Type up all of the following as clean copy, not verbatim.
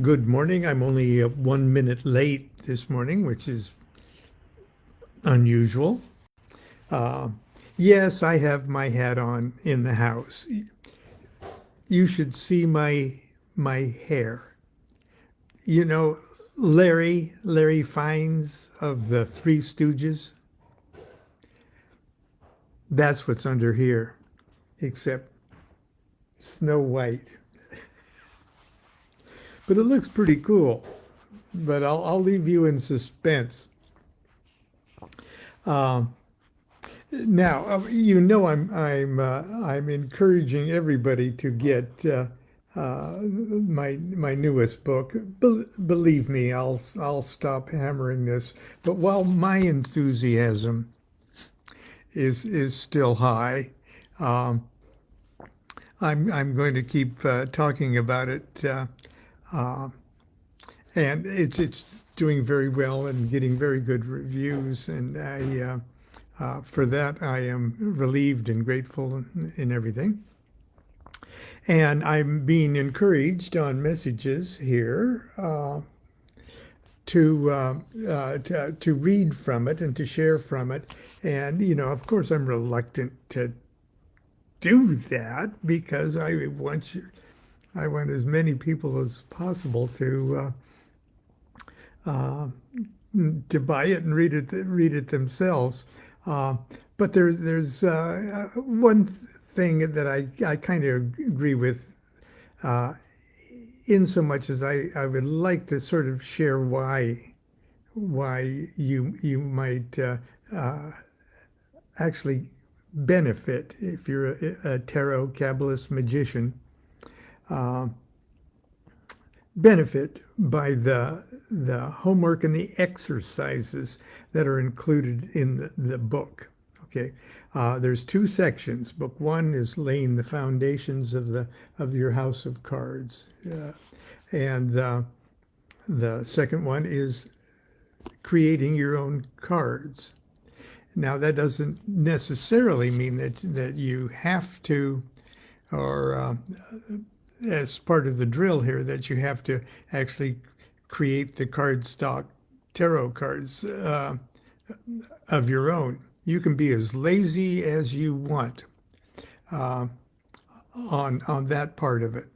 Good morning. I'm only 1 minute late this morning, which is unusual. Uh, yes, I have my hat on in the house. You should see my hair. You know, Larry Fiennes of the Three Stooges. That's what's under here, except Snow White. But it looks pretty cool. But I'll leave you in suspense. Um, Now, I'm encouraging everybody to get my newest book. Believe me, I'll stop hammering this. But while my enthusiasm is still high, um, I'm going to keep talking about it, uh, and it's doing very well and getting very good reviews, and for that, I am relieved and grateful in everything. And I'm being encouraged on messages here to read from it and to share from it. And of course, I'm reluctant to do that because I want as many people as possible uh, to buy it and read it themselves. Uh, but there's one thing that I kind of agree with, uh, in so much as I would like to sort of share why you might actually benefit if you're a tarot Kabbalist magician. Uh, Benefit by the homework and the exercises that are included in the book. Okay, there's two sections. Book one is laying the foundations of your house of cards, and the second one is creating your own cards. Now that doesn't necessarily mean that you have to, or as part of the drill here, that you have to actually create the cardstock tarot cards of your own. You can be as lazy as you want uh, on that part of it.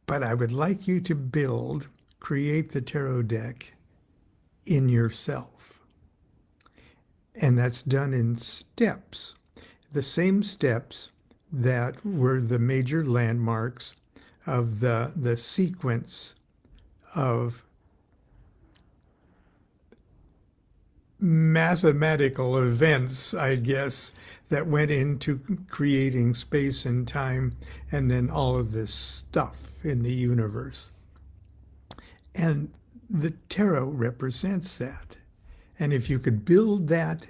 But I would like you to create the tarot deck in yourself. And that's done in steps, the same steps that were the major landmarks of the sequence of mathematical events, I guess, that went into creating space and time and then all of this stuff in the universe. And the tarot represents that. And if you could build that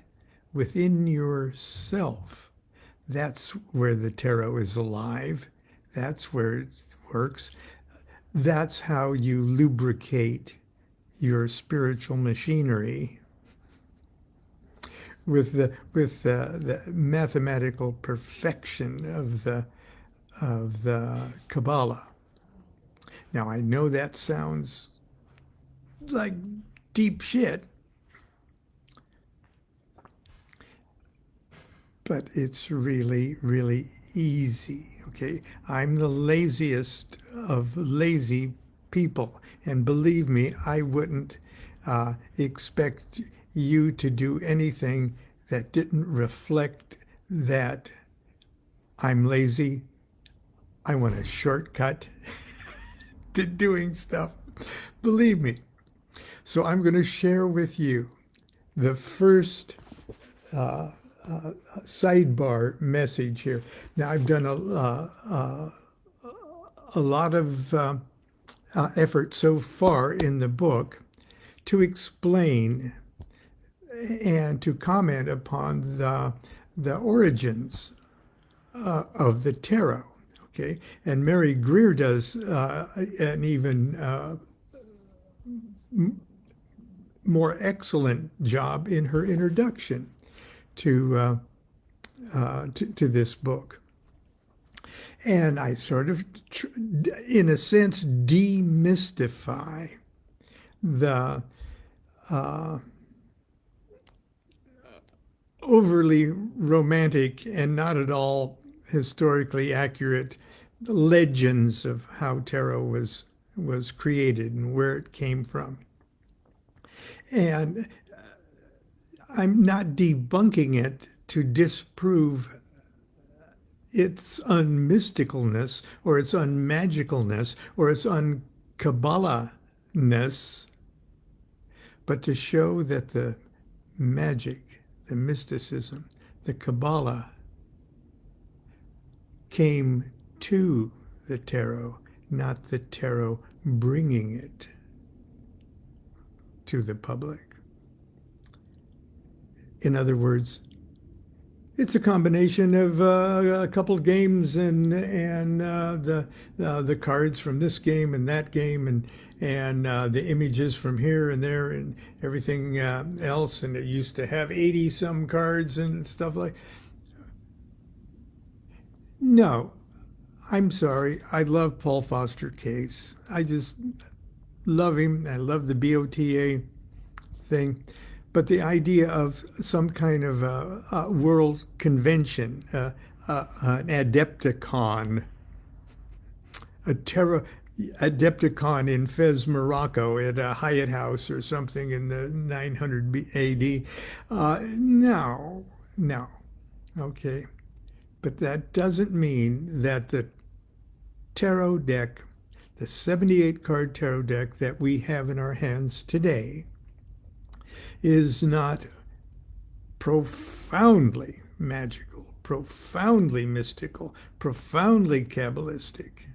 within yourself, that's where the tarot is alive. That's where it works. That's how you lubricate your spiritual machinery with the mathematical perfection of the Kabbalah. Now I know that sounds like deep shit, but it's really, really easy. Okay, I'm the laziest of lazy people, and believe me, I wouldn't expect you to do anything that didn't reflect that I'm lazy. I want a shortcut to doing stuff. Believe me. So I'm going to share with you the first uh, sidebar message here. Now, I've done a lot of effort so far in the book to explain and to comment upon the origins of the tarot. Okay, and Mary Greer does an even more excellent job in her introduction to this book. And I sort of, in a sense, demystify the uh, overly romantic and not at all historically accurate legends of how tarot was created and where it came from. And I'm not debunking it to disprove its unmysticalness or its unmagicalness or its unkabbalah-ness, but to show that the magic, the mysticism, the Kabbalah came to the tarot, not the tarot bringing it to the public. In other words, it's a combination of a couple games and the cards from this game and that game and the images from here and there and everything else. And it used to have 80 some cards and stuff like. No, I'm sorry. I love Paul Foster Case. I just love him. I love the BOTA thing. But the idea of some kind of a world convention, an Adepticon, Adepticon in Fez, Morocco, at a Hyatt House or something in the 900 AD. No, okay. But that doesn't mean that the tarot deck, the 78 card tarot deck that we have in our hands today, is not profoundly magical, profoundly mystical, profoundly Kabbalistic.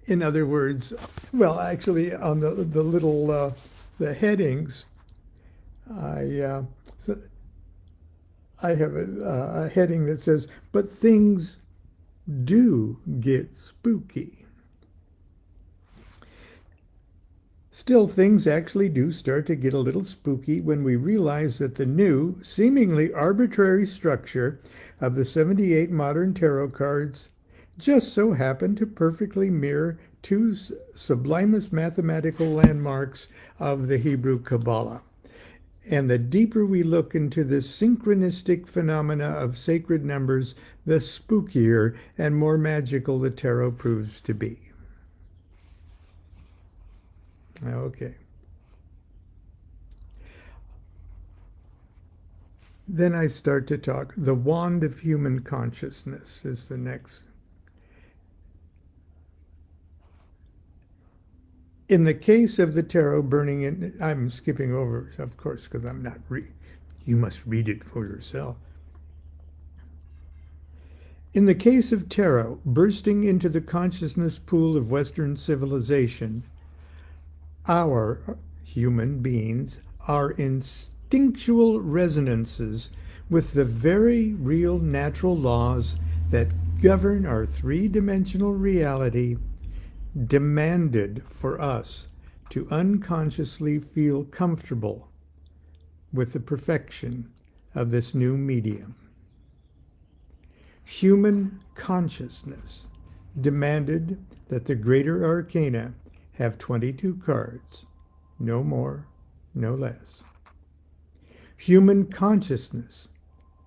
In other words, well, actually, on the little the headings, I have a heading that says, "But things do get spooky." Still, things actually do start to get a little spooky when we realize that the new, seemingly arbitrary structure of the 78 modern tarot cards just so happen to perfectly mirror two sublimest mathematical landmarks of the Hebrew Kabbalah. And the deeper we look into this synchronistic phenomena of sacred numbers, the spookier and more magical the tarot proves to be. Okay. Then I start to talk. The wand of human consciousness is the next. In the case of the tarot burning in, I'm skipping over, of course, because I'm not you must read it for yourself. In the case of tarot bursting into the consciousness pool of Western civilization, our human beings are instinctual resonances with the very real natural laws that govern our three-dimensional reality, demanded for us to unconsciously feel comfortable with the perfection of this new medium. Human consciousness demanded that the greater arcana have 22 cards, no more, no less. Human consciousness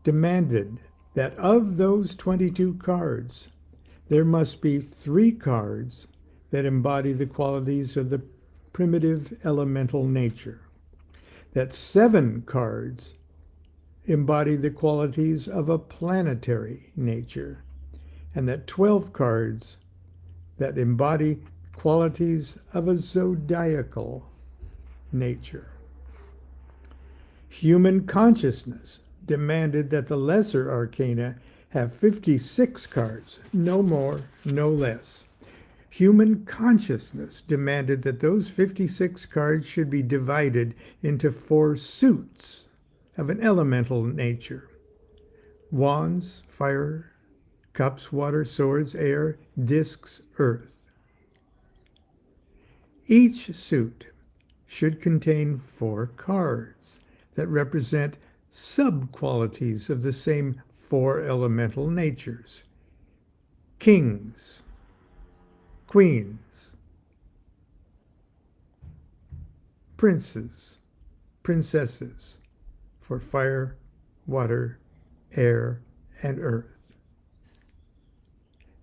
demanded that of those 22 cards, there must be 3 cards that embody the qualities of the primitive elemental nature, that 7 cards embody the qualities of a planetary nature, and that 12 cards that embody qualities of a zodiacal nature. Human consciousness demanded that the lesser arcana have 56 cards, no more, no less. Human consciousness demanded that those 56 cards should be divided into 4 suits of an elemental nature: wands, fire; cups, water; swords, air; discs, earth. Each suit should contain 4 cards that represent sub-qualities of the same 4 elemental natures: kings, queens, princes, princesses, for fire, water, air, and earth.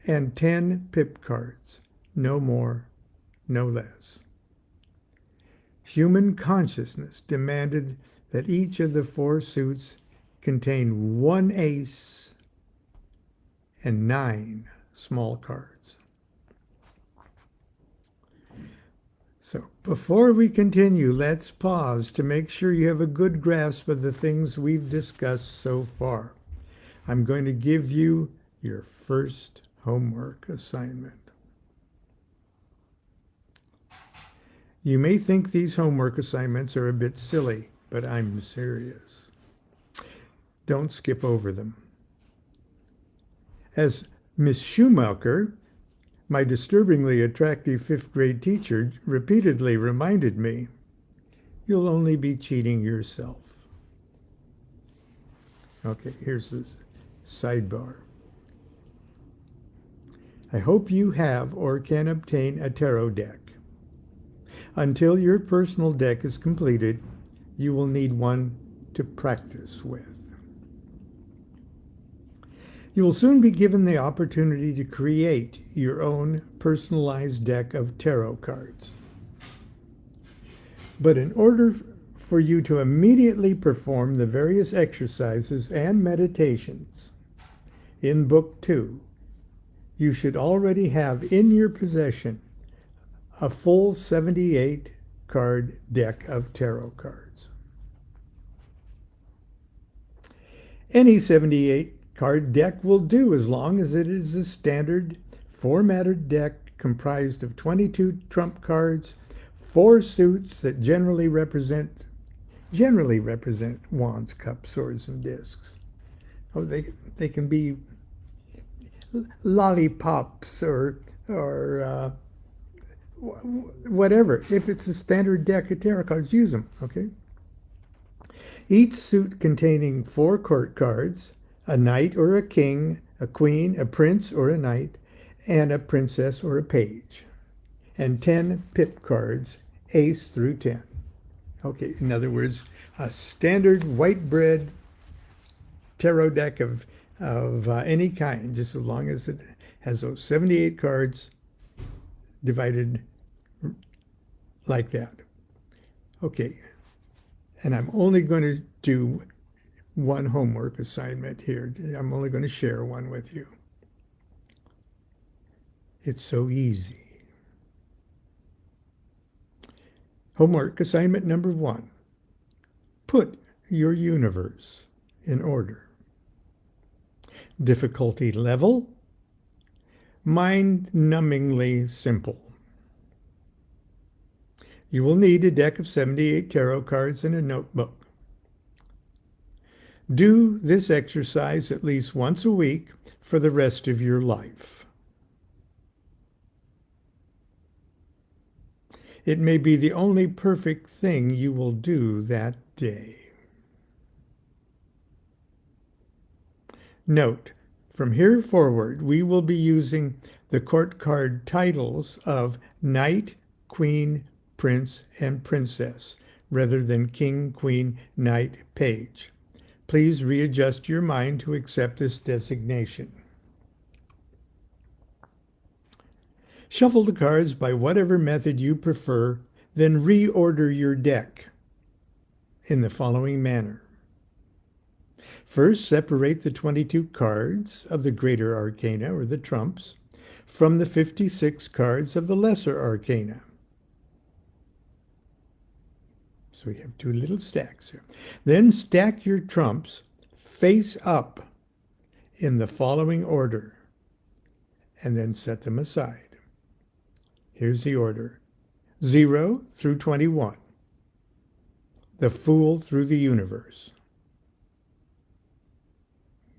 And 10 pip cards, no more, no less. Human consciousness demanded that each of the 4 suits contain 1 ace and 9 small cards. So before we continue, let's pause to make sure you have a good grasp of the things we've discussed so far. I'm going to give you your first homework assignment. You may think these homework assignments are a bit silly, but I'm serious. Don't skip over them. As Miss Schumacher, my disturbingly attractive 5th grade teacher, repeatedly reminded me, you'll only be cheating yourself. Okay, here's this sidebar. I hope you have or can obtain a tarot deck. Until your personal deck is completed, you will need one to practice with. You will soon be given the opportunity to create your own personalized deck of tarot cards. But in order for you to immediately perform the various exercises and meditations in Book 2, you should already have in your possession a full 78 card deck of tarot cards. Any 78 card deck will do as long as it is a standard formatted deck comprised of 22 trump cards, 4 suits that generally represent wands, cups, swords, and discs. Oh, they can be lollipops or whatever. If it's a standard deck of tarot cards, use them, okay? Each suit containing 4 court cards, a knight or a king, a queen, a prince or a knight, and a princess or a page, and 10 pip cards, ace through 10. Okay, in other words, a standard white bread tarot deck of any kind, just as long as it has those 78 cards divided like that. Okay, and I'm only going to do one homework assignment here. I'm only going to share one with you. It's so easy. Homework assignment number 1. Put your universe in order. Difficulty level: mind-numbingly simple. You will need a deck of 78 tarot cards and a notebook. Do this exercise at least once a week for the rest of your life. It may be the only perfect thing you will do that day. Note, from here forward, we will be using the court card titles of Knight, Queen, Prince, and Princess, rather than King, Queen, Knight, Page. Please readjust your mind to accept this designation. Shuffle the cards by whatever method you prefer, then reorder your deck in the following manner. First, separate the 22 cards of the Greater Arcana, or the trumps, from the 56 cards of the Lesser Arcana. So we have 2 little stacks here. Then stack your trumps face up in the following order, and then set them aside. Here's the order: 0 through 21. The Fool through the universe.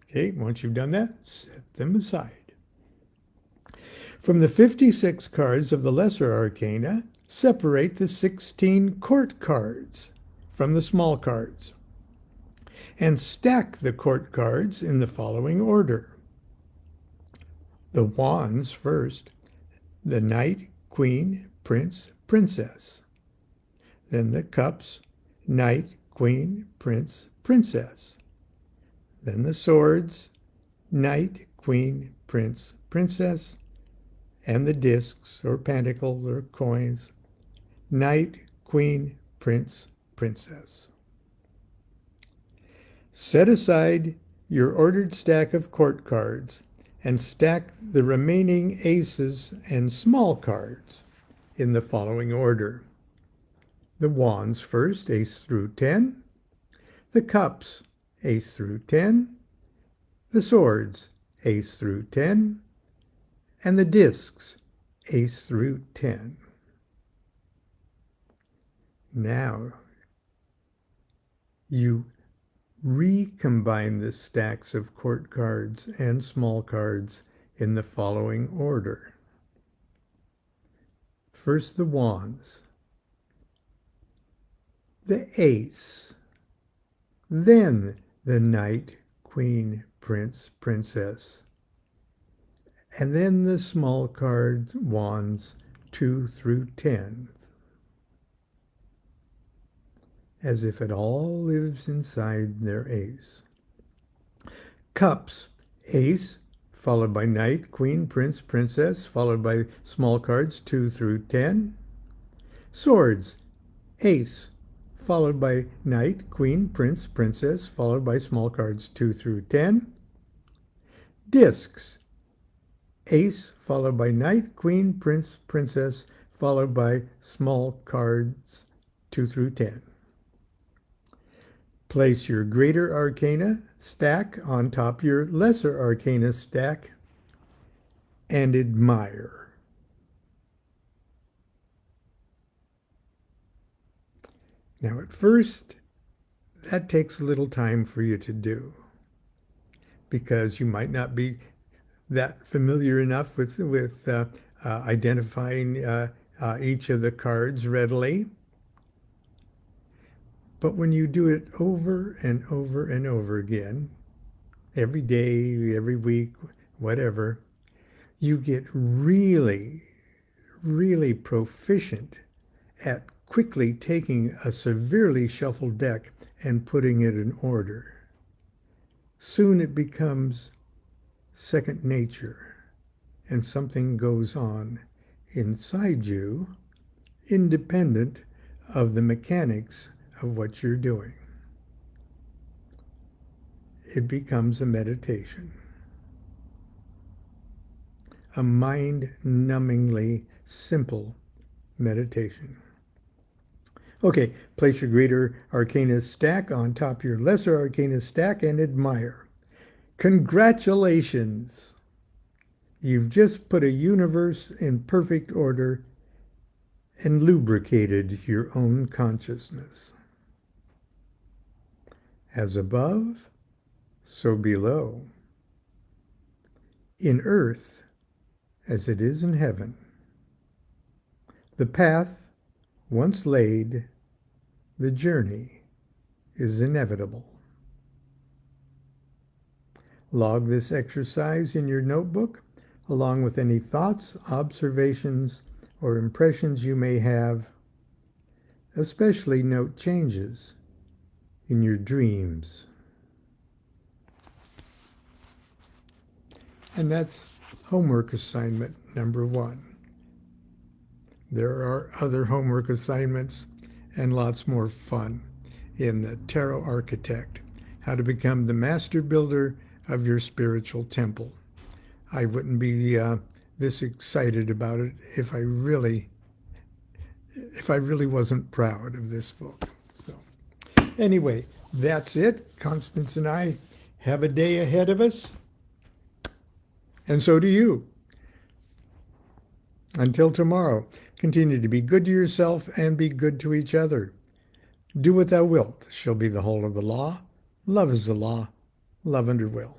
Okay, once you've done that, set them aside. From the 56 cards of the Lesser Arcana, separate the 16 court cards from the small cards. and stack the court cards in the following order. The wands first, the knight, queen, prince, princess. Then the cups, knight, queen, prince, princess. Then the swords, knight, queen, prince, princess. And the discs or pentacles or coins, knight, queen, prince, princess. Set aside your ordered stack of court cards and stack the remaining aces and small cards in the following order. The wands first, ace through 10. The cups, ace through 10. The swords, ace through 10. And the discs, ace through 10. Now, you recombine the stacks of court cards and small cards in the following order. First, the wands, the ace, then the knight, queen, prince, princess, and then the small cards, wands 2 through 10, as if it all lives inside their ace. Cups, ace, followed by knight, queen, prince, princess, followed by small cards 2 through 10. Swords, ace, followed by knight, queen, prince, princess, followed by small cards 2 through 10. Discs, ace, followed by knight, queen, prince, princess, followed by small cards 2 through 10. Place your greater arcana stack on top your lesser arcana stack and admire. Now at first, that takes a little time for you to do because you might not be that familiar enough with identifying each of the cards readily. But when you do it over and over and over again, every day, every week, whatever, you get really, really proficient at quickly taking a severely shuffled deck and putting it in order. Soon it becomes second nature, and something goes on inside you, independent of the mechanics of what you're doing. It becomes a meditation, a mind-numbingly simple meditation. Okay, place your greater arcana stack on top your lesser arcana stack and admire. Congratulations! You've just put a universe in perfect order and lubricated your own consciousness. As above, so below. In earth, as it is in heaven. The path once laid, the journey is inevitable. Log this exercise in your notebook, along with any thoughts, observations, or impressions you may have. Especially note changes in your dreams. And that's homework assignment number 1. There are other homework assignments and lots more fun in the Tarot Architect, how to become the master builder of your spiritual temple. I wouldn't be this excited about it if I really wasn't proud of this book. So anyway, that's it. Constance and I have a day ahead of us, and so do you. Until tomorrow, continue to be good to yourself and be good to each other. Do what thou wilt shall be the whole of the law. Love is the law. Love under will.